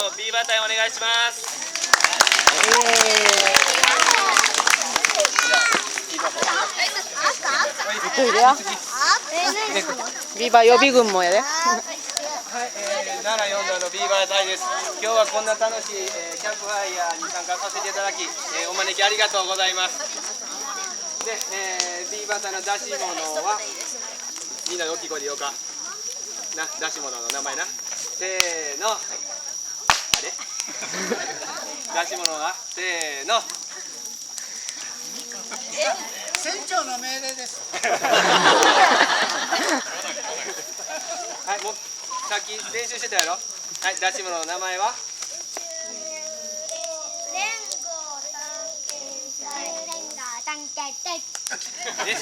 の B バ隊お願いします。ビーバー予備軍もやで。はい、奈良4度の B バ隊です。今日はこんな楽しい、キャンプファイヤーに参加させていただき、お招きありがとうございます。で、B バ隊の出し物はみんなで大きい声で言おうかな。出し物の名前な、せーの。あれ出し物はせーの。船長の命令です。はい、もうさっき練習してたやろ。はい、出し物の名前は連合探検隊。ね